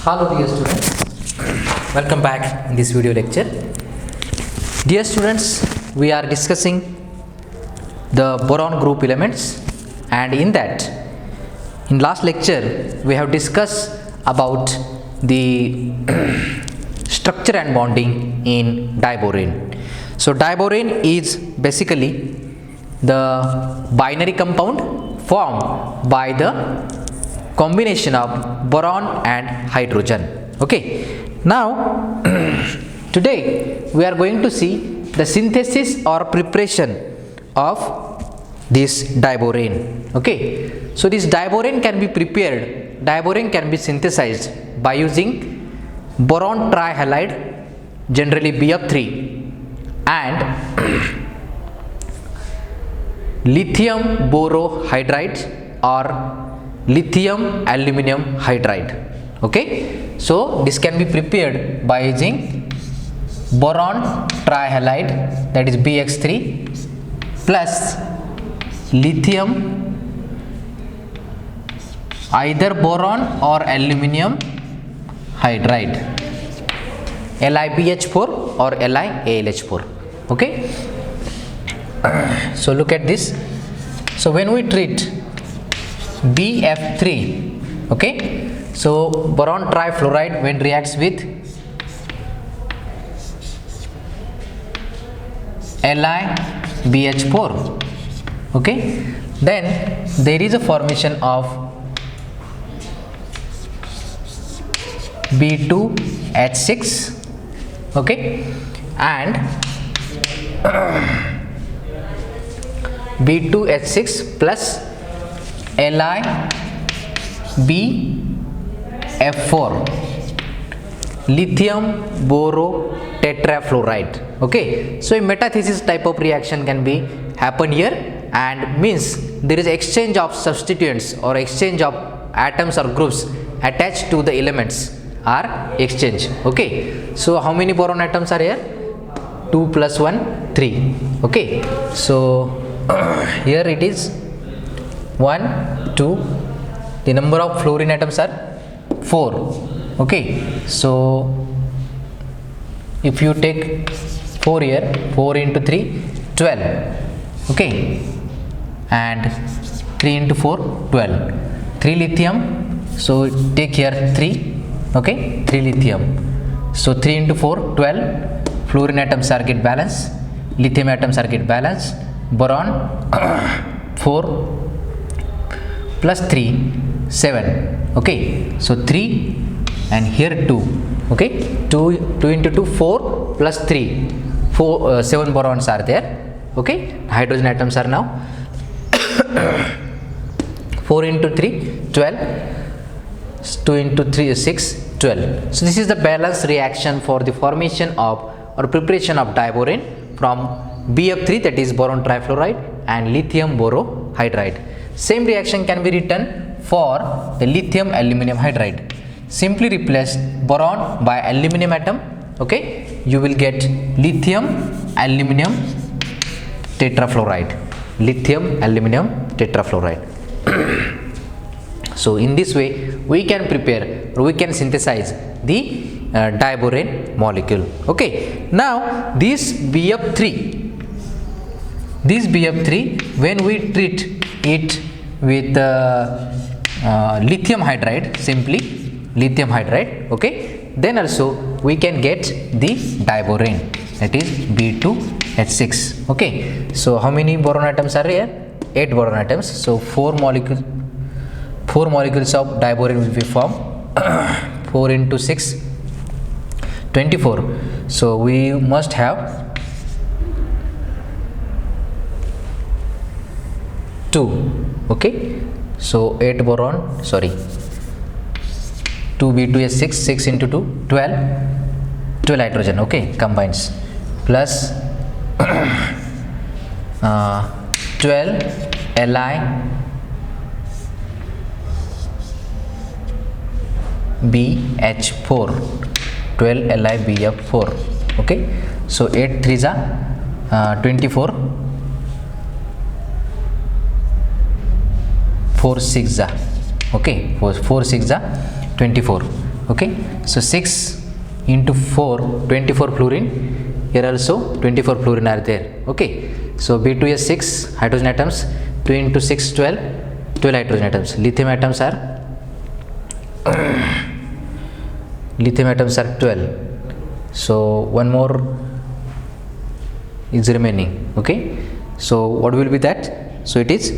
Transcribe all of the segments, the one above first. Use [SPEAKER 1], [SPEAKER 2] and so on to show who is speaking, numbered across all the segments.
[SPEAKER 1] Hello dear students, welcome back in this video lecture. Dear students, we are discussing the boron group elements, and in that, in last lecture we have discussed about the structure and bonding in diborane. So diborane is basically the binary compound formed by the combination of boron and hydrogen. Okay, now today we are going to see the synthesis or preparation of this diborane. Okay, so this diborane can be prepared, diborane can be synthesized by using boron trihalide, generally BF3, and lithium borohydride or lithium aluminum hydride. Okay, so this can be prepared by using boron trihalide, that is BX3, plus lithium, either boron or aluminum hydride, LiBH4 or LiAlH4. Okay, so look at this. So when we treat BF3, okay, so boron trifluoride when reacts with LiBH4, okay, then there is a formation of B2H6, okay, and B2H6 plus LiBF4, lithium boro tetrafluoride. Okay, so a metathesis type of reaction can be happen here, and means there is exchange of substituents or exchange of atoms or groups attached to the elements are exchange. Okay, so how many boron atoms are here? 2 plus 1 3. Okay, so here it is 1 2, the number of fluorine atoms are 4. Okay, so if you take 4 here, 4 into 3 12, okay, and 3 into 4 12, 3 lithium, so take here 3, okay, 3 lithium, so 3 into 4 12, fluorine atoms are get balanced, lithium atoms are get balanced, boron 4 plus 3 7, okay, so 3 and here 2, okay, 2 into 2 4 plus 3 4 7 borons are there. Okay, hydrogen atoms are now 4 into 3 12, 2 into 3 is 6 12. So this is the balance reaction for the formation of or preparation of diborane from BF3, that is boron trifluoride, and lithium borohydride. Same reaction can be written for the lithium aluminum hydride. Simply replace boron by aluminum atom, okay, you will get lithium aluminum tetrafluoride, lithium aluminum tetrafluoride. So in this way we can prepare or we can synthesize the diborane molecule. Okay, now this BF3, when we treat it with lithium hydride, simply lithium hydride, okay, then also we can get the diborane, that is B2H6. Okay, so how many boron atoms are here? 8 boron atoms, so 4 molecules of diborane will be formed. 4 into 6 24, so we must have 2, okay, so 8 boron, sorry, 2 B2H6, 6 into 2 12 hydrogen, okay, combines, plus 12 LiBH4, 12 LiBF4, okay, so 8 3s are 24, 4 6s are, okay, 4 6s are 24, Okay, so 6 into 4, 24 fluorine. Here also 24 fluorine are there. Okay, so B2S6 hydrogen atoms, 2 into 6, 12 hydrogen atoms. Lithium atoms are 12. So one more is remaining. Okay, so what will be that? So it is,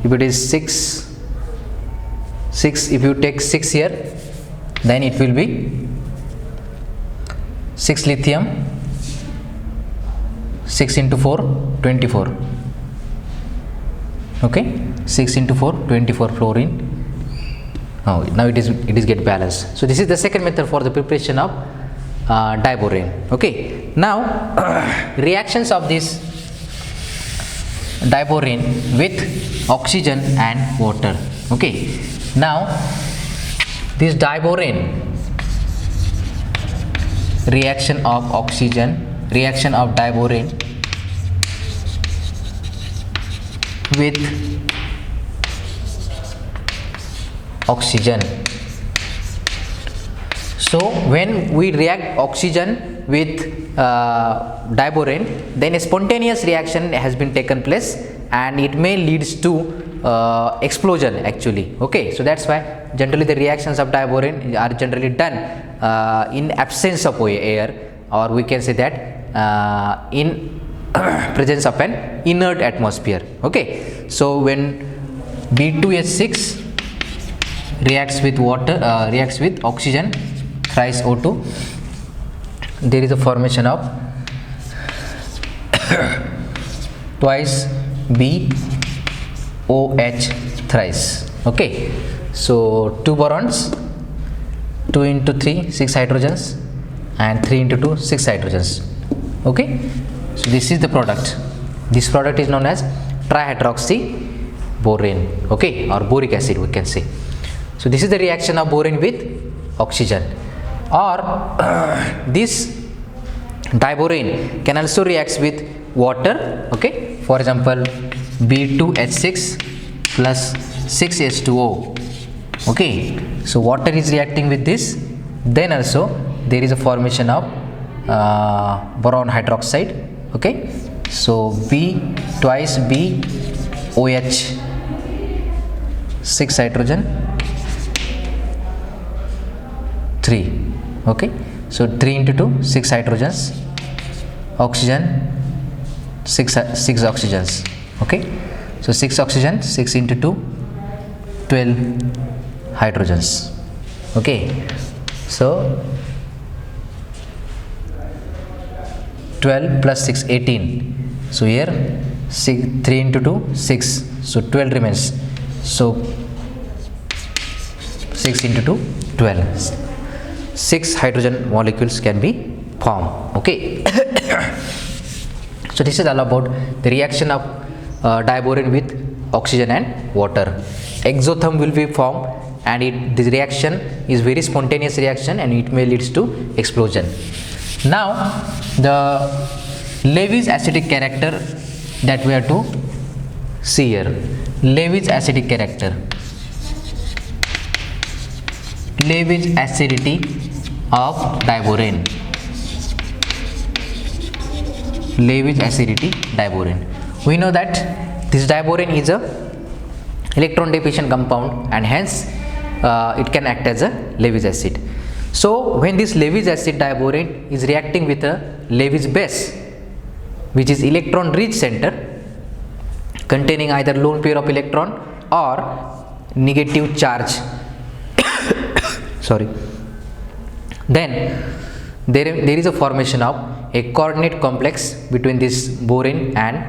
[SPEAKER 1] if it is 6, if you take 6 here, then it will be 6 lithium, 6 into 4, 24. Okay, 6 into 4, 24 fluorine. Now it is get balanced. So this is the second method for the preparation of diborane. Okay, now reactions of this diborane with oxygen and water. Okay, now this diborane, reaction of diborane with oxygen. So when we react oxygen with diborane, then a spontaneous reaction has been taken place and it may leads to explosion actually. Okay, so that's why generally the reactions of diborane are generally done in absence of air, or we can say that in presence of an inert atmosphere. Okay, so when B2S6 reacts with water, reacts with oxygen thrice O2, there is a formation of twice BOH thrice. Okay, so 2 borons, 2 into 3, 6 hydrogens, and 3 into 2, 6 hydrogens. Okay, so this is the product. This product is known as trihydroxyborane. Okay, or boric acid we can say. So this is the reaction of borane with oxygen. Or this diborane can also react with water. Okay, for example B2H6 plus 6H2O. Okay, so water is reacting with this, then also there is a formation of boron hydroxide. Okay, so B twice BOH, 6 hydrogen, 3. Okay, so 3 into 2, 6 hydrogens, oxygen, 6 oxygens. Okay, so 6 oxygen, 6 into 2, 12 hydrogens. Okay, so 12 plus 6, 18. So here 3 into 2, 6, so 12 remains. So 6 into 2, 12. 6 hydrogen molecules can be formed. Okay. So this is all about the reaction of diborane with oxygen and water. Exotherm will be formed, and this reaction is very spontaneous reaction and it may leads to explosion. Now the Levy's acidic character that we have to see here. Levy's acidic character. Levy's acidity of diborane. Levy's acidity diborane. We know that this diborane is a electron deficient compound and hence it can act as a Levy's acid. So when this Levy's acid diborane is reacting with a Levy's base, which is electron rich center containing either lone pair of electron or negative charge, sorry, then there is a formation of a coordinate complex between this borane and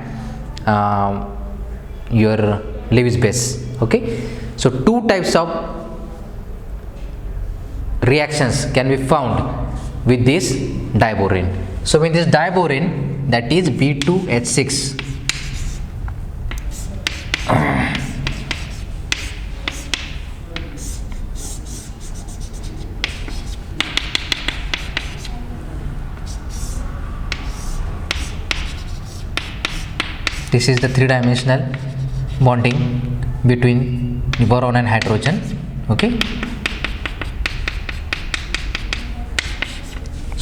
[SPEAKER 1] your Levy's base. Okay, so two types of reactions can be found with this diborane. So when this diborane, that is B2H6, this is the three-dimensional bonding between boron and hydrogen. Okay,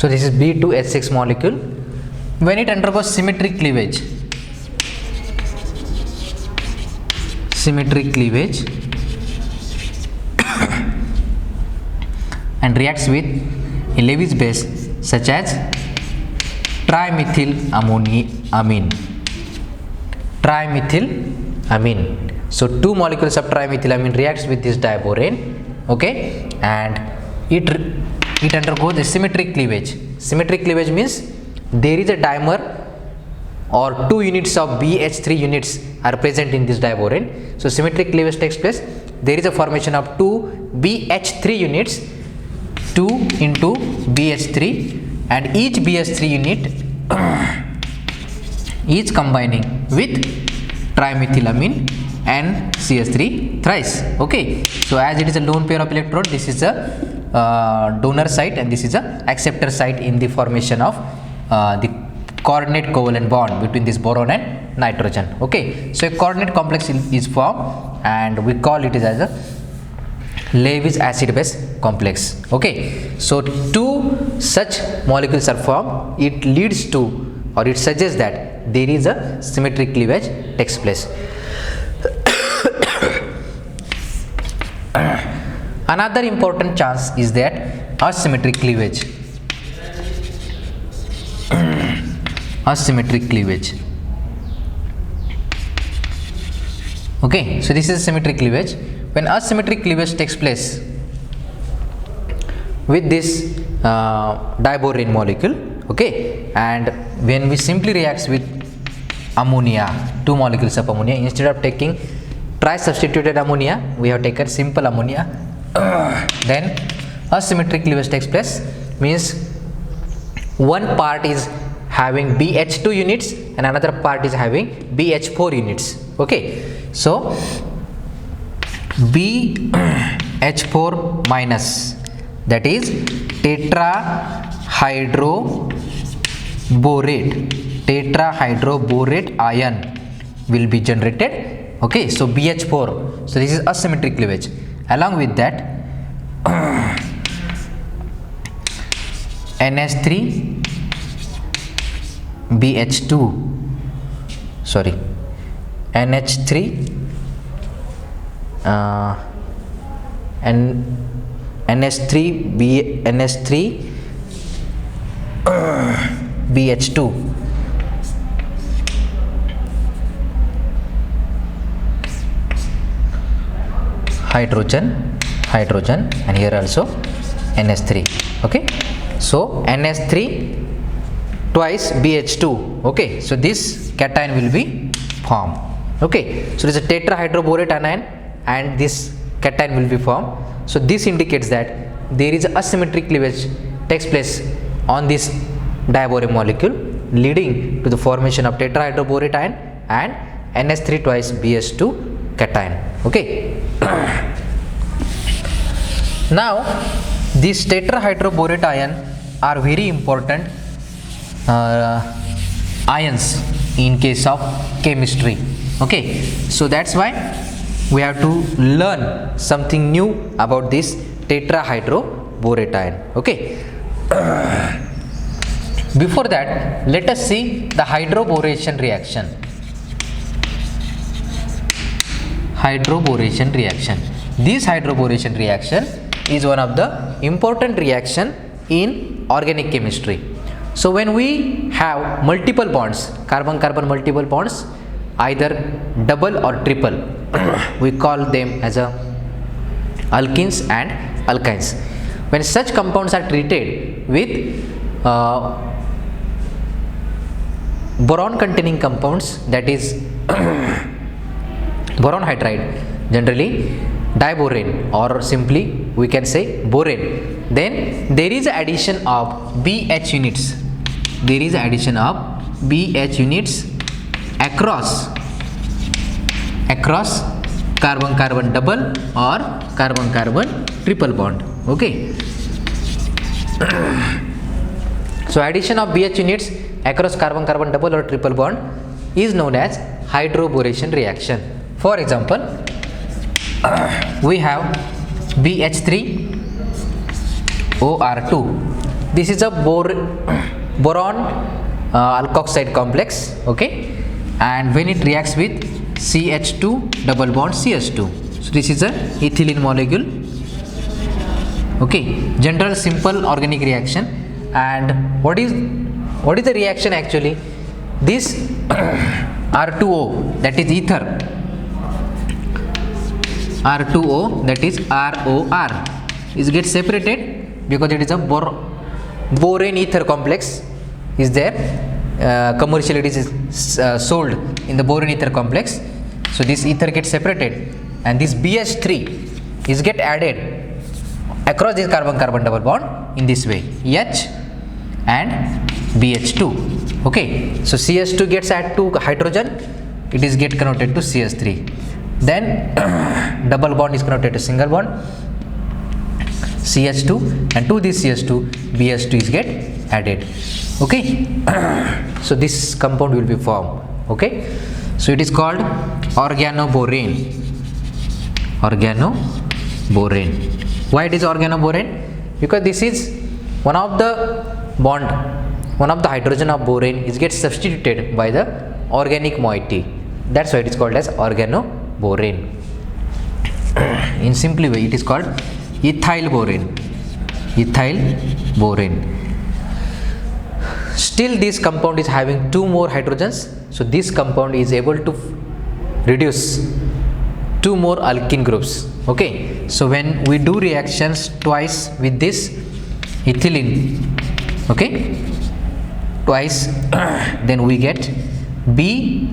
[SPEAKER 1] So this is B2H6 molecule. When it undergoes symmetric cleavage, and reacts with a Lewis base such as trimethylamine. So two molecules of trimethylamine reacts with this diborane, okay, and it undergoes a symmetric cleavage. Symmetric cleavage means there is a dimer or two units of BH3 units are present in this diborane. So symmetric cleavage takes place. There is a formation of two BH3 units, 2 into BH3, and each BH3 unit is combining with trimethylamine and CH3 thrice. Okay, so as it is a lone pair of electrode, this is a donor site and this is a acceptor site in the formation of the coordinate covalent bond between this boron and nitrogen. Okay, so a coordinate complex is formed and we call it as a Lewis acid base complex. Okay, so two such molecules are formed. It leads to, or it suggests that there is a symmetric cleavage takes place. Another important chance is that asymmetric cleavage. Okay, so this is symmetric cleavage. When asymmetric cleavage takes place with this diborane molecule, okay, and when we simply reacts with ammonia, two molecules of ammonia, instead of taking tri-substituted ammonia, we have taken simple ammonia. Then asymmetric cleavage takes place, means one part is having BH2 units and another part is having BH4 units. Okay, so BH4 minus, that is tetrahydroborate ion will be generated. Okay, so BH4, so this is asymmetric cleavage. Along with that NH3 BH2 hydrogen, and here also NH3. Okay, so NH3 twice BH2. Okay, so this cation will be formed. Okay, so there is a tetrahydroborate anion and this cation will be formed. So this indicates that there is asymmetric cleavage takes place on this diborane molecule, leading to the formation of tetrahydroborate ion and NH3 twice BH2 cation. Okay. Now these tetrahydroborate ion are very important ions in case of chemistry. Okay, so that's why we have to learn something new about this tetrahydroborate ion. Okay, before that let us see the hydroboration reaction. This hydroboration reaction is one of the important reaction in organic chemistry. So when we have multiple bonds, carbon-carbon multiple bonds, either double or triple, we call them as a alkenes and alkynes. When such compounds are treated with boron containing compounds, that is boron hydride, generally diborane, or simply we can say borane, then there is addition of BH units. Across carbon-carbon double or carbon-carbon triple bond. Okay. So addition of BH units across carbon-carbon double or triple bond is known as hydroboration reaction. For example, we have BH3 OR2 this is a boron alkoxide complex, okay, and when it reacts with CH2 double bond CH2, so this is a ethylene molecule, okay, general simple organic reaction. And what is the reaction actually? This R2O, that is ether, R2O, that is ROR, is get separated because it is a borane ether complex is there. Commercially it is sold in the boron ether complex. So this ether gets separated and this BH3 is get added across this carbon-carbon double bond in this way, H and BH2, okay. So CH2 gets added to hydrogen, it is get converted to CH3, then double bond is converted to single bond CH2, and to this CH2 BH2 is get added, okay. So this compound will be formed, okay. So it is called organoborane. Why it is organoborane? Because this is one of the hydrogen of borane is get substituted by the organic moiety. That's why it is called as organoborane. In simply way, it is called ethyl borane. Still this compound is having two more hydrogens, so this compound is able to reduce two more alkene groups, okay. So when we do reactions twice with this ethylene, okay, twice, then we get B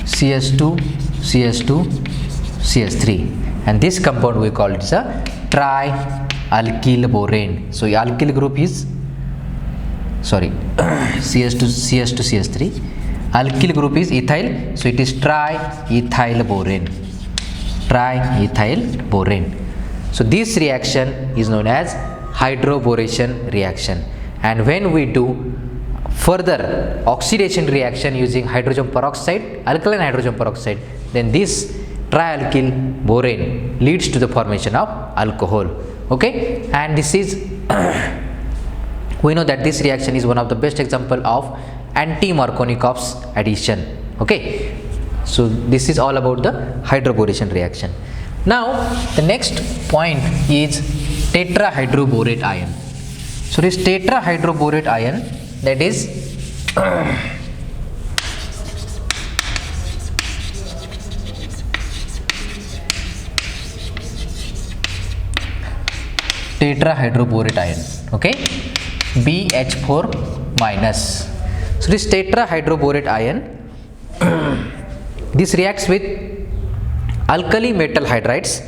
[SPEAKER 1] CH2 CH2 CH3, and this compound we call it a trialkyl borane. So alkyl group is CH2 CH3, alkyl group is ethyl, so it is triethyl borane. So this reaction is known as hydroboration reaction, and when we do further oxidation reaction using hydrogen peroxide, alkaline hydrogen peroxide, then this trialkyl borane leads to the formation of alcohol, okay. And this is we know that this reaction is one of the best example of anti-Markovnikov's addition, okay. So this is all about the hydroboration reaction. Now the next point is tetrahydroborate ion. So this tetrahydroborate ion, that is tetrahydroborate ion, okay, BH4 minus. So this tetrahydroborate ion this reacts with alkali metal hydrides,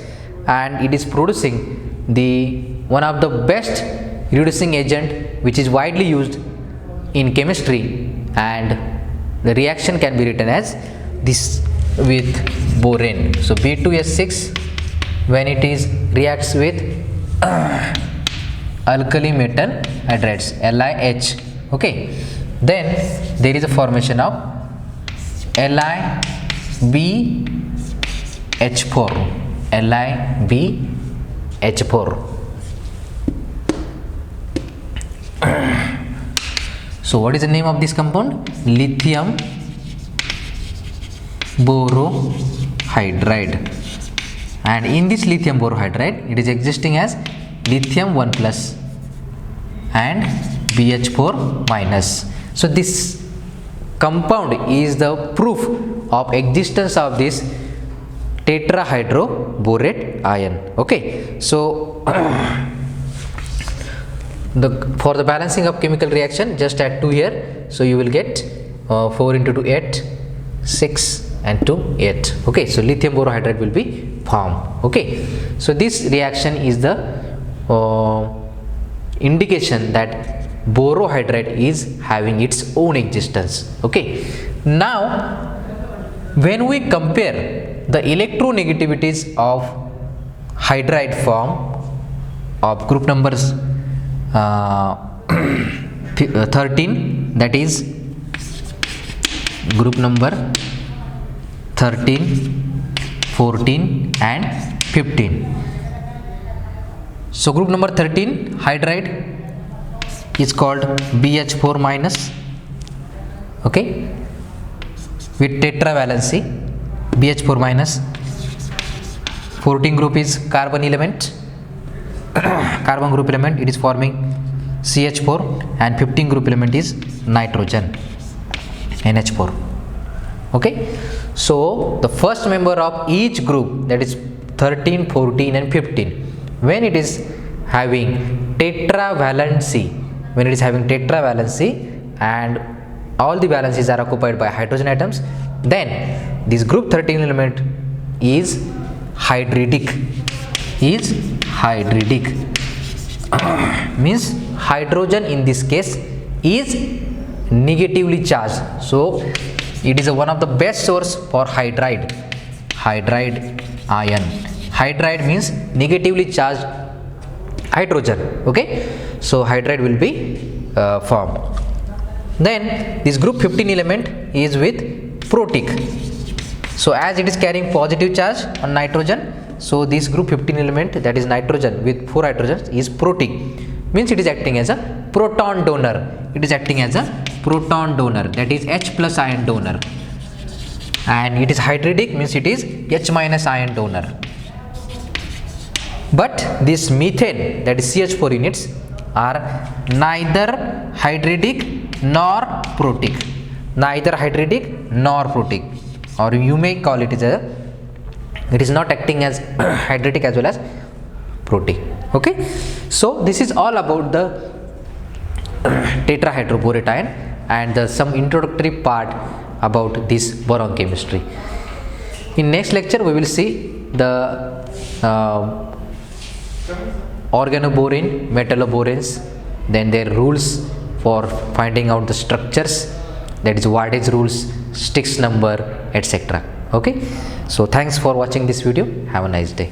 [SPEAKER 1] and it is producing the one of the best reducing agent which is widely used in chemistry, and the reaction can be written as this with borane. So B2S6 when it is reacts with alkali metal hydrides LiH, okay, then there is a formation of LiBH4. So what is the name of this compound? Lithium borohydride, and in this lithium borohydride it is existing as lithium 1 plus and BH4 minus. So this compound is the proof of existence of this tetrahydroborate ion, okay. So for the balancing of chemical reaction, just add 2 here, so you will get 4 into 2 8, 6 and 2 8, okay. So lithium borohydride will be formed, okay. So this reaction is the indication that borohydride is having its own existence, okay. Now when we compare the electronegativities of hydride form of group numbers 13, that is group number 13, 14 and 15. So group number 13 hydride is called BH4 minus, okay, with tetravalency BH4 minus. 14 group is carbon element, carbon group element, it is forming CH4, and 15 group element is nitrogen, NH4. Okay, so the first member of each group, that is 13, 14 and 15, when it is having tetravalency, and all the valencies are occupied by hydrogen atoms, then this group 13 element is hydridic, means hydrogen in this case is negatively charged, so it is one of the best source for hydride ion. Hydride means negatively charged hydrogen. Okay, so hydride will be formed. Then this group 15 element is with protic, so as it is carrying positive charge on nitrogen, so this group 15 element, that is nitrogen with 4 hydrogens, is protic, means it is acting as a proton donor, that is H plus ion donor, and it is hydridic, means it is H minus ion donor. But this methane, that is CH4 units, are neither hydridic nor protic, or you may call it as it is not acting as hydridic as well as protic. Okay, so this is all about the tetrahydroborate ion and some introductory part about this boron chemistry. In next lecture we will see the organoborane, metalloboranes, then their rules for finding out the structures, that is wattage rules, Sticks number, etc. Okay, so thanks for watching this video. Have a nice day.